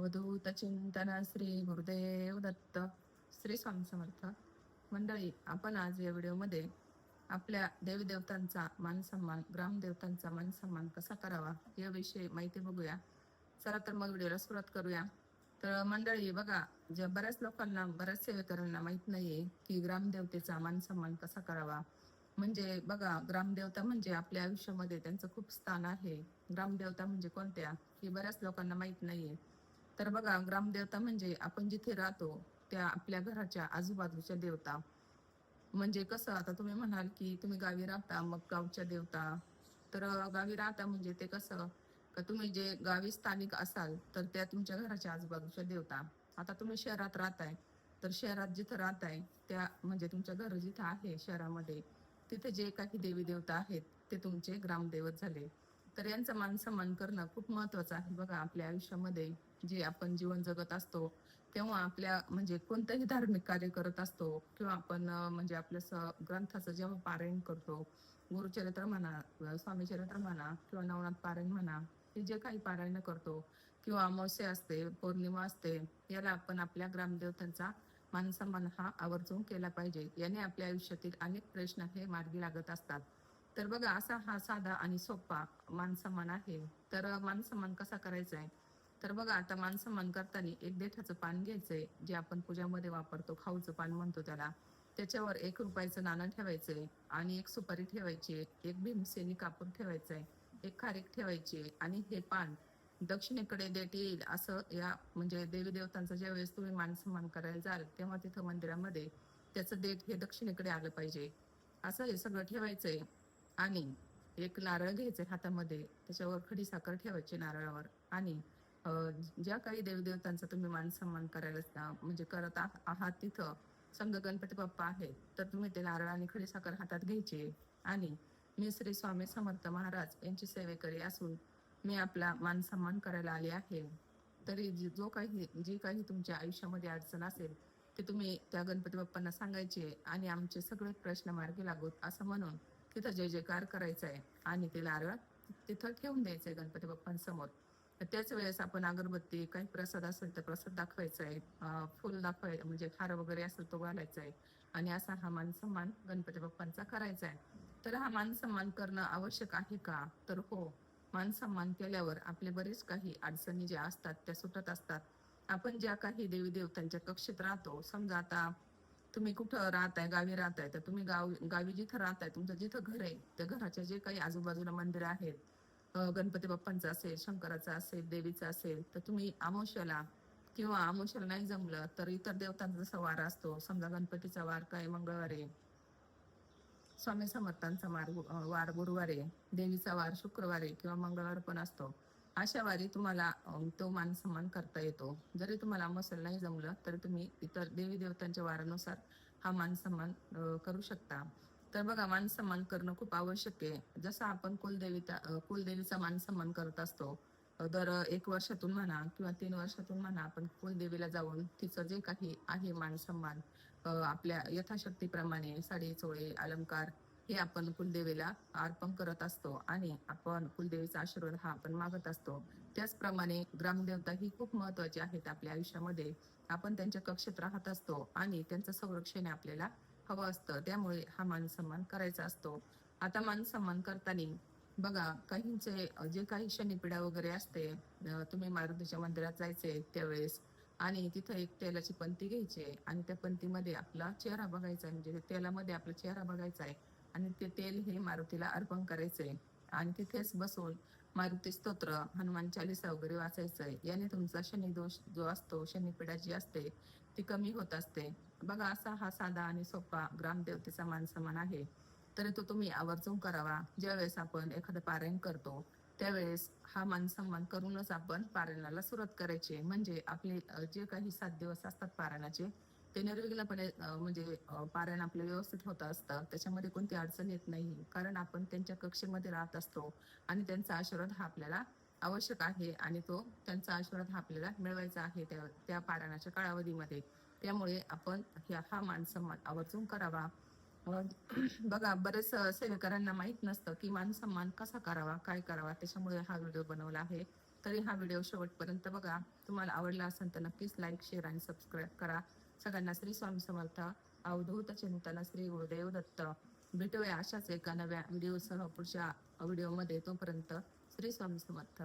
अवधूत चिंतन श्री गुरुदेव दत्त. श्री स्वामी समर्थ. मंडळी, आपण आज या व्हिडिओमध्ये आपल्या देवी देवतांचा मान सन्मान, ग्रामदेवतांचा मान सन्मान कसा करावा याविषयी माहिती बघूया. चला तर मग व्हिडिओला सुरुवात करूया. तर मंडळी बघा, बऱ्याच लोकांना, बऱ्याच सेवेकरांना माहित नाहीये की ग्रामदेवतेचा मान सन्मान कसा करावा. म्हणजे बघा, ग्रामदेवता म्हणजे आपल्या आयुष्यामध्ये त्यांचं खूप स्थान आहे. ग्रामदेवता म्हणजे कोणत्या हे बऱ्याच लोकांना माहित नाहीये. तर बघा, ग्रामदेवता म्हणजे आपण जिथे राहतो त्या आपल्या घराच्या आजूबाजूच्या देवता. म्हणजे कसं, आता तुम्ही म्हणाल की तुम्ही गावी राहता, मग गावच्या देवता. तर गावी राहता म्हणजे ते कसं, का तुम्ही जे गावी स्थानिक असाल तर त्या तुमच्या घराच्या आजूबाजूच्या देवता. आता तुम्ही शहरात राहताय, तर शहरात जिथं राहताय त्या म्हणजे तुमच्या घर जिथं आहे शहरामध्ये, तिथे जे काही देवी देवता आहेत ते तुमचे ग्रामदैवत झाले. तर यांचा मान सन्मान करणं खूप महत्वाचं आहे. बघा, आपल्या आयुष्यामध्ये जे आपण जीवन जगत असतो तेव्हा आपल्या म्हणजे कोणतंही धार्मिक कार्य करत असतो किंवा आपण म्हणजे आपल्या ग्रंथाचं जेव्हा पारायण करतो, गुरुचरित्र म्हणा, स्वामी चरित्र म्हणा किंवा नवनाथ पारायण म्हणा, हे जे काही पारायण करतो किंवा अमावस्या असते, पौर्णिमा असते, याला आपण आपल्या ग्रामदेवतांचा मान सन्मान हा आवर्जून केला पाहिजे. याने आपल्या आयुष्यातील अनेक प्रश्न हे मार्गी लागत असतात. तर बघा, असा हा साधा आणि सोपा मान सन्मान आहे. तर मान सन्मान कसा करायचा आहे, तर बघा, आता मान सन्मान करताना एक देठाचं पान घ्यायचंय, जे आपण पूजामध्ये वापरतो, खाऊचं पान म्हणतो त्याला. त्याच्यावर ₹1 नाणं ठेवायचंय आणि एक सुपारी ठेवायची, एक भीमसेनी कापूर ठेवायचंय, एक खारीक ठेवायची आणि हे पान दक्षिणेकडे देठ येईल असं या म्हणजे देवी देवतांचा ज्या वेळेस तुम्ही मान सन्मान करायला जाल तेव्हा तिथं मंदिरामध्ये त्याचं देठ हे दक्षिणेकडे आलं पाहिजे. असं हे सगळं ठेवायचंय आणि एक नारळ घ्यायचंय हातामध्ये, त्याच्यावर खडी साखर ठेवायची नारळावर. आणि अ, ज्या काही देवदेवतांचा तुम्ही मान सन्मान करायला म्हणजे करत आहात तिथं, समजा गणपती बाप्पा आहेत, तर तुम्ही ते नारळ आणि खडी साखर हातात घ्यायची. आणि मी श्री स्वामी समर्थ महाराज यांची सेवेकरी असून मी आपला मान सन्मान करायला आले आहे. तरी जी काही तुमच्या आयुष्यामध्ये अडचण असेल ते तुम्ही त्या गणपती बाप्पांना सांगायचे आणि आमचे सगळे प्रश्न मार्गी लागोत असं म्हणून तिथं जय जयकार करायचा आहे आणि ते नारळ तिथं ठेवून द्यायचंय गणपती बाप्पांसमोर. तर त्याच वेळेस आपण अगरबत्ती, काही प्रसाद असेल तर प्रसाद दाखवायचा आहे, फुल दाखवायचं म्हणजे हार वगैरे असेल तो घालायचा आहे. आणि असा हा मान सन्मान गणपती बाप्पांचा करायचा आहे. तर हा मान सन्मान करणं आवश्यक आहे का, तर हो. मान सन्मान केल्यावर आपले बरेच काही अडचणी ज्या असतात त्या सुटत असतात. आपण ज्या काही देवी देवतांच्या कक्षेत राहतो, समजा आता तुम्ही कुठं राहताय, गावी राहताय, तर तुम्ही गावी जिथं राहताय, तुमचं जिथं घर आहे त्या घराच्या जे काही आजूबाजूला मंदिर आहेत, गणपती बाप्पांचं असेल, शंकराचं असेल, देवीचं असेल, तर तुम्ही अमावस्याला किंवा अमावस्याला नाही जमलं तर इतर देवतांचा जसा वार असतो, समजा गणपतीचा वार काय मंगळवारी, स्वामी समर्थांचा वार गुरुवारी, देवीचा वार शुक्रवारी किंवा मंगळवार पण असतो. अशा वारी तुम्हाला तो मान सन्मान करता येतो. जरी तुम्हाला अमावस्याला नाही जमलं तर तुम्ही इतर देवी देवतांच्या वारानुसार हा मान सन्मान करू शकता. तर बघा, मान सन्मान करणं खूप आवश्यक आहे. जसं आपण कुलदेवीचा मान सन्मान करत असतो, दर 1 वर्षातून म्हणा किंवा 3 वर्षातून म्हणा, आपण कुलदेवीला जाऊन तिचं जे काही आहे मान सन्मान, आपल्या यथाशक्तीप्रमाणे साडी, चोळे, अलंकार हे आपण कुलदेवीला अर्पण करत असतो आणि आपण कुलदेवीचा आशीर्वाद हा आपण मागत असतो. त्याचप्रमाणे ग्रामदेवता ही खूप महत्वाची आहेत आपल्या आयुष्यामध्ये. आपण त्यांच्या कक्षेत राहत असतो आणि त्यांचं संरक्षण आपल्याला हवं असतं. त्यामुळे हा मान सन्मान करायचा असतो. आता मान सन्मान करताना बघा, काहींचे जे काही शनिपीडा वगैरे असते, तुम्ही मारुतीच्या मंदिरात जायचे त्यावेळेस आणि तिथं एक तेलाची पंती घ्यायची आहे आणि त्या पंतीमध्ये आपला चेहरा बघायचा आहे, म्हणजे तेलामध्ये आपला चेहरा बघायचा आहे आणि ते तेल हे मारुतीला अर्पण करायचंय आणि तिथेच बसून मारुती स्तोत्र, हनुमान चालीसा वगैरे वाचायचंय. याने तुमचा शनी दोष जो असतो, शनिपीडा जी असते ती कमी होत असते. बघा, असा हा साधा आणि सोपा ग्रामदेवतेचा मान सन्मान आहे. तर तो तुम्ही आवर्जून करावा. ज्यावेळेस आपण एखादं पारायण करतो त्यावेळेस हा मान सन्मान करूनच आपण पारायणाला सुरुवात करायची. म्हणजे आपले जे काही 7 दिवस असतात पारायणाचे, ते निर्विघ्नपणे म्हणजे पारायण आपलं व्यवस्थित होत असतं. त्याच्यामध्ये कोणती अडचण येत नाही, कारण आपण त्यांच्या कक्षेमध्ये राहत असतो आणि त्यांचा आशीर्वाद हा आपल्याला आवश्यक आहे आणि तो त्यांचा आशीर्वाद हा आपल्याला मिळवायचा आहे त्या त्या पारायणाच्या कालावधीमध्ये. त्यामुळे आपण हा मान सन्मान आवर्जून करावा. बघा, बरेच सेवेकरांना माहित नसतं की मान सन्मान कसा करावा, काय करावा. त्याच्यामुळे हा व्हिडिओ बनवला आहे. तरी हा व्हिडिओ शेवटपर्यंत बघा. तुम्हाला आवडला असेल तर नक्कीच लाईक, शेअर आणि सबस्क्राईब करा. सगळ्यांना श्री स्वामी समर्थ. अवधूत चिंतन श्री गुरुदेव दत्त. भेटूया अशाच एका नव्या व्हिडिओसह पुढच्या व्हिडिओमध्ये. तोपर्यंत श्री स्वामी समर्थ.